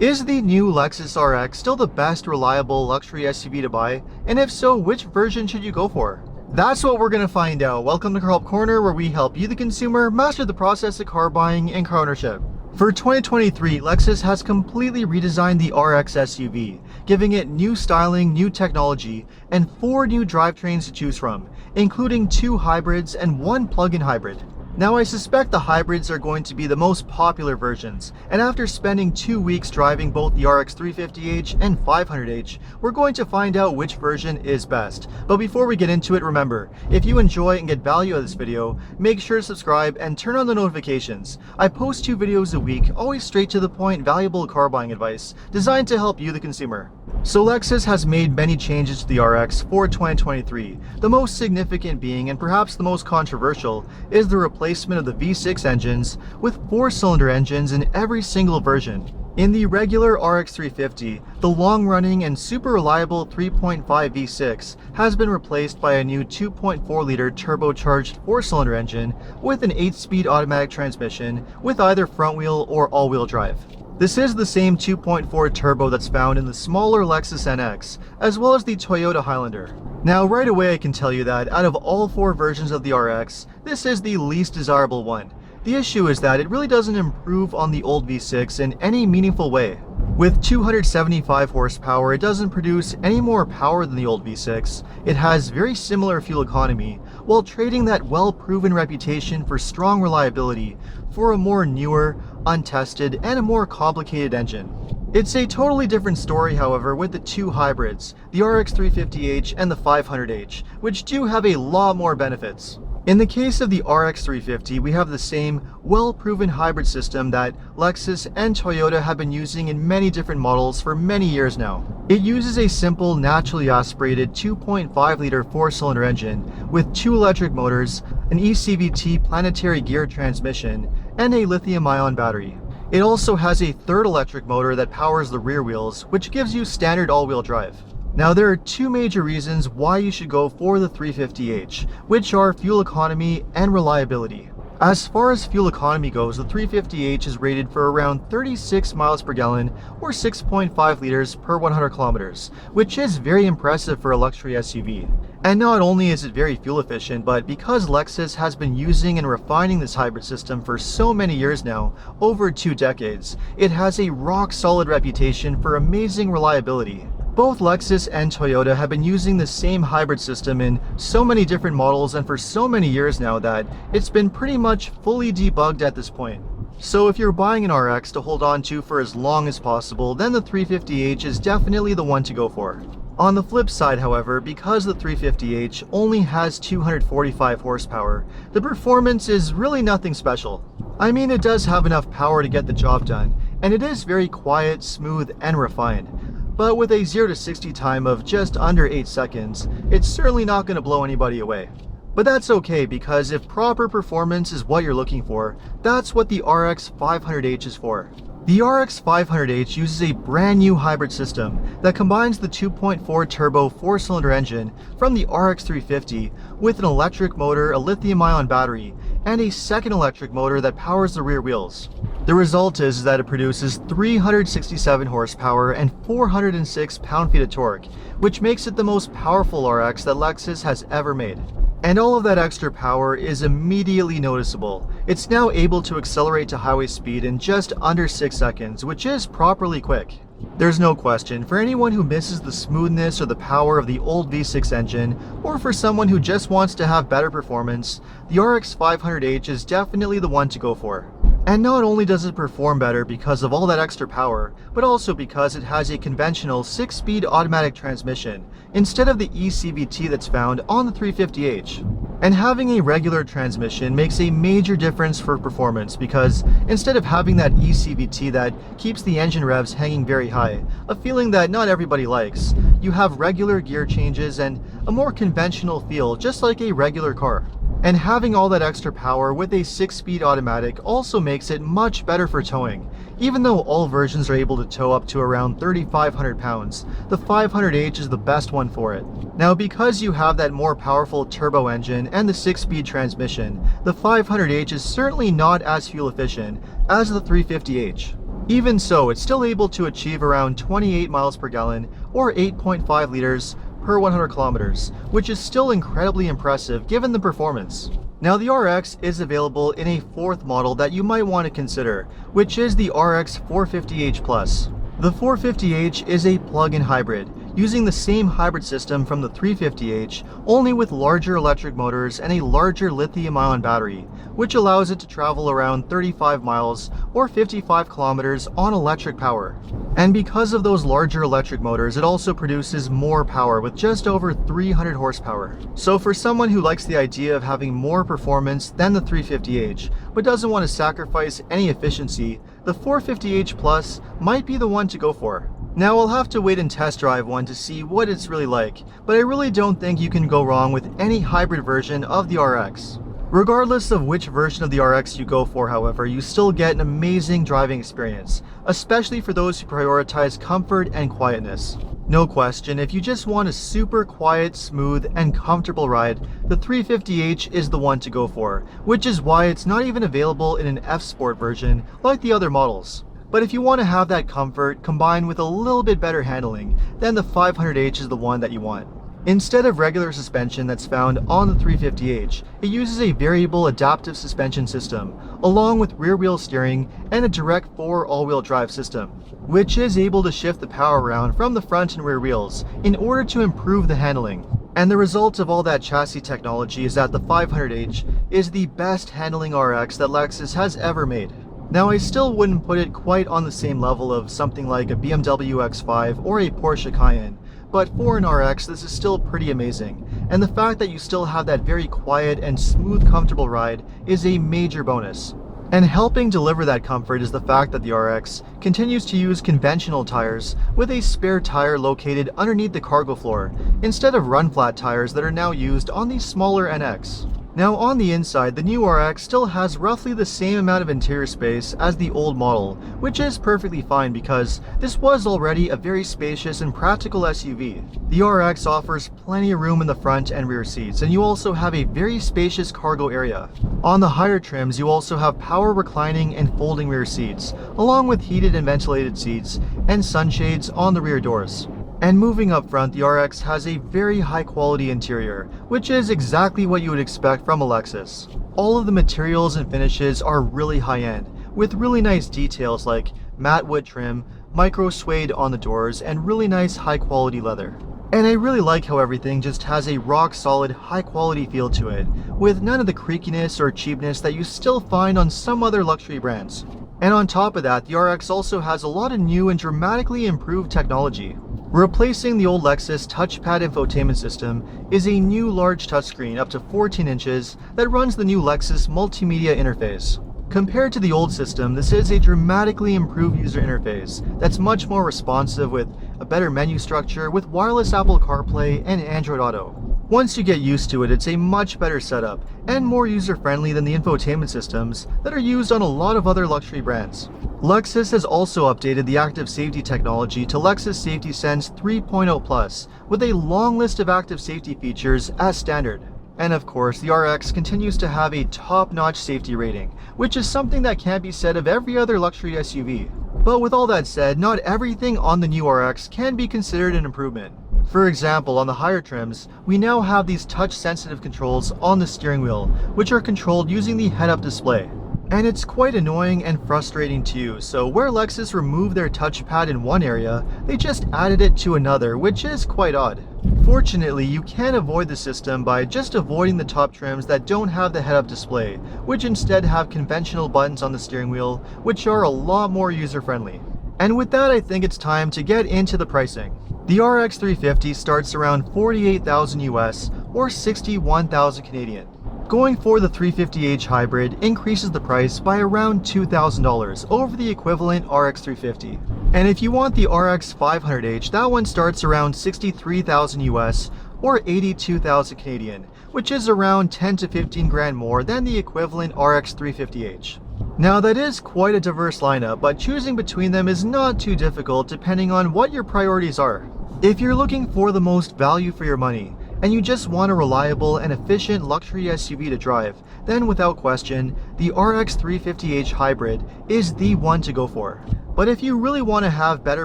Is the new Lexus RX still the best reliable luxury SUV to buy? And if so, which version should you go for? That's what we're going to find out. Welcome to Car Help Corner, where we help you, the consumer, master the process of car buying and car ownership. For 2023, Lexus has completely redesigned the RX SUV, giving it new styling, new technology, and 4 new drivetrains to choose from, including 2 hybrids and 1 plug-in hybrid. Now, I suspect the hybrids are going to be the most popular versions, and after spending 2 weeks driving both the RX 350h and 500h, we're going to find out which version is best. But before we get into it, remember, if you enjoy and get value out of this video, make sure to subscribe and turn on the notifications. I post 2 videos a week, always straight to the point, valuable car buying advice, designed to help you, the consumer. So Lexus has made many changes to the RX for 2023, the most significant being, and perhaps the most controversial, is the replacement of the V6 engines with 4-cylinder engines in every single version. In the regular RX 350, the long-running and super reliable 3.5 V6 has been replaced by a new 2.4-liter turbocharged 4-cylinder engine with an 8-speed automatic transmission with either front-wheel or all-wheel drive. This is the same 2.4 turbo that's found in the smaller Lexus NX, as well as the Toyota Highlander. Now, right away I can tell you that out of all 4 versions of the RX, this is the least desirable one. The issue is that it really doesn't improve on the old V6 in any meaningful way. With 275 horsepower, it doesn't produce any more power than the old V6. It has very similar fuel economy, while trading that well-proven reputation for strong reliability for a more newer, untested, and a more complicated engine. It's a totally different story, however, with the 2 hybrids, the RX 350h and the 500h, which do have a lot more benefits. In the case of the RX 350, we have the same well-proven hybrid system that Lexus and Toyota have been using in many different models for many years now. It uses a simple, naturally aspirated 2.5-liter 4-cylinder engine with 2 electric motors, an eCVT planetary gear transmission, and a lithium-ion battery. It also has a 3rd electric motor that powers the rear wheels, which gives you standard all-wheel drive. Now, there are 2 major reasons why you should go for the 350h, which are fuel economy and reliability. As far as fuel economy goes, the 350h is rated for around 36 miles per gallon or 6.5 liters per 100 kilometers, which is very impressive for a luxury SUV. And not only is it very fuel efficient, but because Lexus has been using and refining this hybrid system for so many years now, over 2 decades, it has a rock-solid reputation for amazing reliability. Both Lexus and Toyota have been using the same hybrid system in so many different models and for so many years now that it's been pretty much fully debugged at this point. So if you're buying an RX to hold on to for as long as possible, then the 350h is definitely the one to go for. On the flip side, however, because the 350h only has 245 horsepower, the performance is really nothing special. I mean, it does have enough power to get the job done, and it is very quiet, smooth, and refined. But with a 0 to 60 time of just under 8 seconds, it's certainly not going to blow anybody away. But that's okay, because if proper performance is what you're looking for, that's what the RX 500h is for. The RX 500h uses a brand new hybrid system that combines the 2.4 turbo 4-cylinder engine from the RX 350 with an electric motor, a lithium-ion battery, and a 2nd electric motor that powers the rear wheels. The result is that it produces 367 horsepower and 406 pound-feet of torque, which makes it the most powerful RX that Lexus has ever made. And all of that extra power is immediately noticeable. It's now able to accelerate to highway speed in just under 6 seconds, which is properly quick. There's no question, for anyone who misses the smoothness or the power of the old V6 engine, or for someone who just wants to have better performance, the RX 500h is definitely the one to go for. And not only does it perform better because of all that extra power, but also because it has a conventional 6-speed automatic transmission instead of the eCVT that's found on the 350h. And having a regular transmission makes a major difference for performance because instead of having that eCVT that keeps the engine revs hanging very high, a feeling that not everybody likes, you have regular gear changes and a more conventional feel, just like a regular car. And having all that extra power with a 6-speed automatic also makes it much better for towing. Even though all versions are able to tow up to around 3,500 pounds, the 500h is the best one for it. Now, because you have that more powerful turbo engine and the 6-speed transmission, the 500h is certainly not as fuel efficient as the 350h. Even so, it's still able to achieve around 28 miles per gallon or 8.5 liters per 100 kilometers, which is still incredibly impressive given the performance. Now the RX is available in a fourth model that you might want to consider, which is the RX 450h Plus. The 450h is a plug-in hybrid, using the same hybrid system from the 350h, only with larger electric motors and a larger lithium-ion battery, which allows it to travel around 35 miles or 55 kilometers on electric power. And because of those larger electric motors, it also produces more power with just over 300 horsepower. So for someone who likes the idea of having more performance than the 350h, but doesn't want to sacrifice any efficiency, the 450h Plus might be the one to go for. Now I'll have to wait and test drive one to see what it's really like, but I really don't think you can go wrong with any hybrid version of the RX. Regardless of which version of the RX you go for, however, you still get an amazing driving experience, especially for those who prioritize comfort and quietness. No question, if you just want a super quiet, smooth, and comfortable ride, the 350h is the one to go for, which is why it's not even available in an F-Sport version like the other models. But if you want to have that comfort combined with a little bit better handling, then the 500h is the one that you want. Instead of regular suspension that's found on the 350h, it uses a variable adaptive suspension system, along with rear-wheel steering and a direct 4 all-wheel drive system, which is able to shift the power around from the front and rear wheels in order to improve the handling. And the result of all that chassis technology is that the 500h is the best handling RX that Lexus has ever made. Now I still wouldn't put it quite on the same level of something like a BMW X5 or a Porsche Cayenne, but for an RX this is still pretty amazing, and the fact that you still have that very quiet and smooth comfortable ride is a major bonus. And helping deliver that comfort is the fact that the RX continues to use conventional tires with a spare tire located underneath the cargo floor, instead of run-flat tires that are now used on the smaller NX. Now on the inside, the new RX still has roughly the same amount of interior space as the old model, which is perfectly fine because this was already a very spacious and practical SUV. The RX offers plenty of room in the front and rear seats, and you also have a very spacious cargo area. On the higher trims, you also have power reclining and folding rear seats, along with heated and ventilated seats and sunshades on the rear doors. And moving up front, the RX has a very high quality interior, which is exactly what you would expect from a Lexus. All of the materials and finishes are really high end, with really nice details like matte wood trim, micro suede on the doors, and really nice high quality leather. And I really like how everything just has a rock solid high quality feel to it, with none of the creakiness or cheapness that you still find on some other luxury brands. And on top of that, the RX also has a lot of new and dramatically improved technology. Replacing the old Lexus touchpad infotainment system is a new large touchscreen up to 14 inches that runs the new Lexus multimedia interface. Compared to the old system, this is a dramatically improved user interface that's much more responsive with a better menu structure with wireless Apple CarPlay and Android Auto. Once you get used to it, it's a much better setup and more user-friendly than the infotainment systems that are used on a lot of other luxury brands. Lexus has also updated the active safety technology to Lexus Safety Sense 3.0 Plus with a long list of active safety features as standard. And of course, the RX continues to have a top-notch safety rating, which is something that can't be said of every other luxury SUV. But with all that said, not everything on the new RX can be considered an improvement. For example, on the higher trims, we now have these touch-sensitive controls on the steering wheel, which are controlled using the head-up display. And it's quite annoying and frustrating to use, so where Lexus removed their touchpad in one area, they just added it to another, which is quite odd. Fortunately, you can avoid the system by just avoiding the top trims that don't have the head-up display, which instead have conventional buttons on the steering wheel, which are a lot more user-friendly. And with that, I think it's time to get into the pricing. The RX 350 starts around 48,000 US or 61,000 Canadian. Going for the 350h hybrid increases the price by around $2,000 over the equivalent RX 350. And if you want the RX 500h, that one starts around 63,000 US or 82,000 Canadian, which is around 10 to 15 grand more than the equivalent RX 350h. Now that is quite a diverse lineup, but choosing between them is not too difficult depending on what your priorities are. If you're looking for the most value for your money, and you just want a reliable and efficient luxury SUV to drive, then without question, the RX 350h Hybrid is the one to go for. But if you really want to have better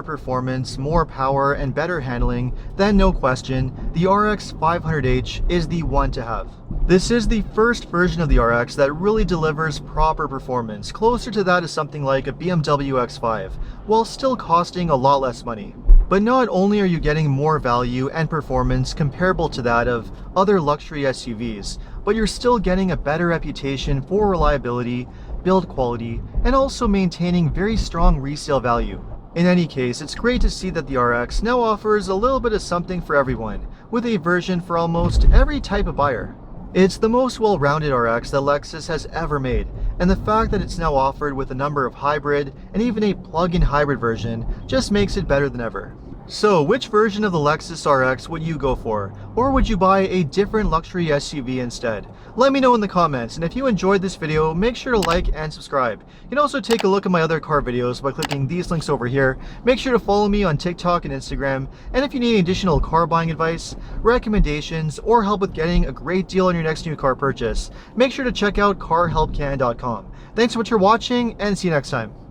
performance, more power, and better handling, then no question, the RX 500h is the one to have. This is the first version of the RX that really delivers proper performance, closer to that of something like a BMW X5, while still costing a lot less money. But not only are you getting more value and performance comparable to that of other luxury SUVs, but you're still getting a better reputation for reliability, build quality, and also maintaining very strong resale value. In any case, it's great to see that the RX now offers a little bit of something for everyone, with a version for almost every type of buyer. It's the most well-rounded RX that Lexus has ever made, and the fact that it's now offered with a number of hybrid and even a plug-in hybrid version just makes it better than ever. So, which version of the Lexus RX would you go for? Or would you buy a different luxury SUV instead? Let me know in the comments, and if you enjoyed this video, make sure to like and subscribe. You can also take a look at my other car videos by clicking these links over here. Make sure to follow me on TikTok and Instagram, and if you need additional car buying advice, recommendations, or help with getting a great deal on your next new car purchase, make sure to check out carhelpcan.com. Thanks so much for watching, and see you next time.